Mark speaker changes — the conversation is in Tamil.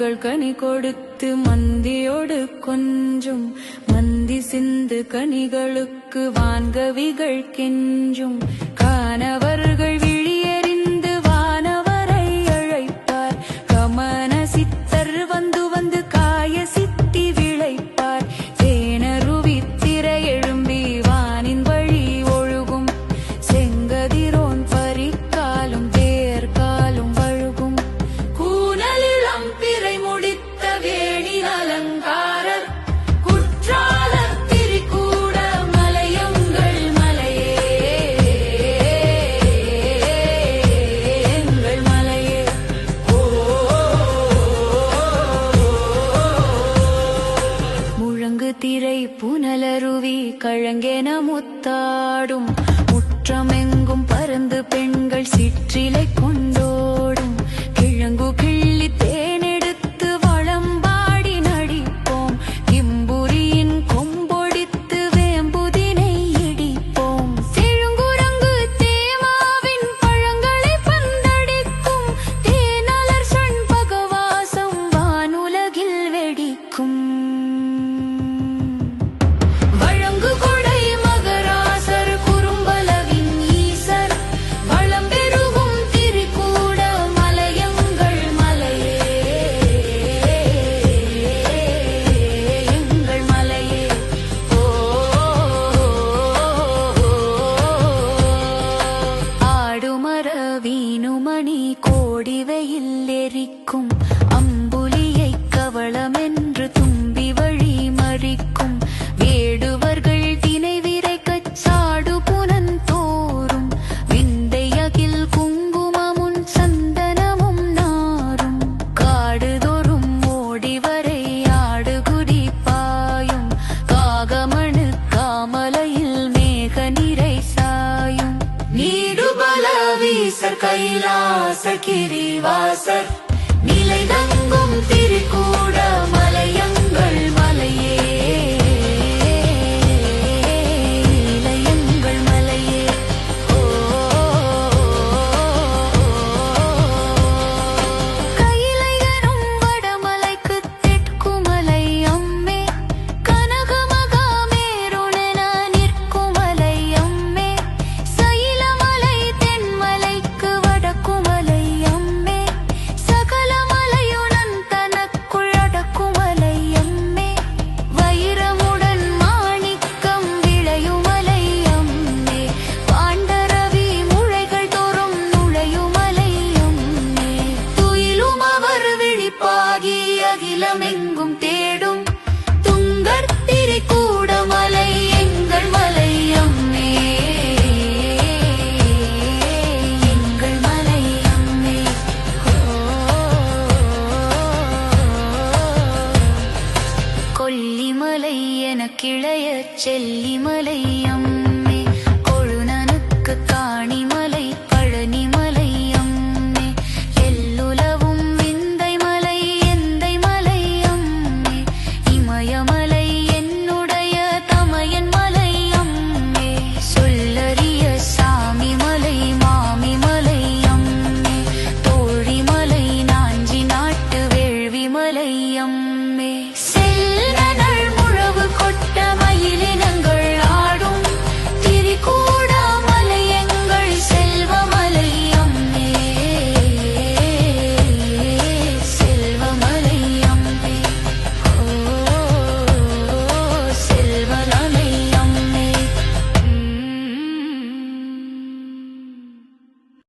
Speaker 1: மான்கள் கனி கொடுத்து மந்தியோடு கொஞ்சும் மந்தி சிந்து கனிகளுக்கு வான்கவிகள் கெஞ்சும் காணவர்கள் விழியறிந்து வானவரை அழைப்பார் கமன சித்தர் வந்து வந்து காய சித்தி விளைப்பார் தேனருவி திரை எழும்பி வானின் வழி ஒழுகும் செங்கதிரோன் பறிக்காலும் தேர்காலும் வழுகும் கூனலிளம் பிறை முடித்த வேணி அலங்காரர் குற்றாலர் திரிகூட மலையங்கள் மலையே எங்கள் மலையே முழங்கு திரை புனலருவி கழங்கென முத்தாடும் முற்றமெங்கும் பறந்து பெண்கள் சிற்றிலை கொண்டோடும் கிழங்கு கிள்ளி தேனெடுத்து வளம்பாடி நடிப்போம் கிம்புரியின் கொம்பொடித்து வேம்புதினை இடிப்போம் செழுங்குரங்கு தேமாவின் பழங்களை பந்தடிக்கும் தேனலர் சண் பகவாசம் வானுலகில் வெடிக்கும் வழங்கு கொடை மகராசர் குறும்பலவின் ஈசர் வளம் பெருகும் திரிகூட மலையங்கள் மலையே எங்கள் மலையே ஆடுமர வீணுமணி கோடி வெயில் எரிக்கும் அம்புலியை கவளமென்று தும்பி வழி மறிக்கும் வேடுவர்கள் தினை விரைக்கச் சாடு புனன் தோறும் விந்தையகில் குங்குமமுன் சந்தனமும் நாரும் காடுதோறும் ஓடிவரை ஆடுகுடி பாயும் காகமணு காமலையில் மேக நிறை சாயும் நீடுபல வீசர் கைலாச கிரிவாசர் நிலை தங்கும் திரிகூட மலையங்கள் மலையே இளையங்கள் மலையே கையிலையனும் வடமலைக்கு தெற்குமலை அம்மே கனகமகாமேருணென நிற்குமலை அம்மே சைலமலை தென்மலைக்கு வடக்குமலை அம்மே சகலமலையுடன் தனக்குள் அடக்குமலை அம்மே வைரமுடன் மாணிக்கம் விளையுமலை அம்மே பாண்டரவி முழைகள் தோறும் நுழையுமலை அம்மே துயிலும் அவர் விழிப்பாகி அகிலமெங்கும் தேடும் துங்கர் திரிகூட மலை எங்கள் மலை அம்மே எங்கள் மலை அம்மே கொல்லிமலை என கிளைய செல்லிமலை அம்மே கொழுநனுக்கு காணி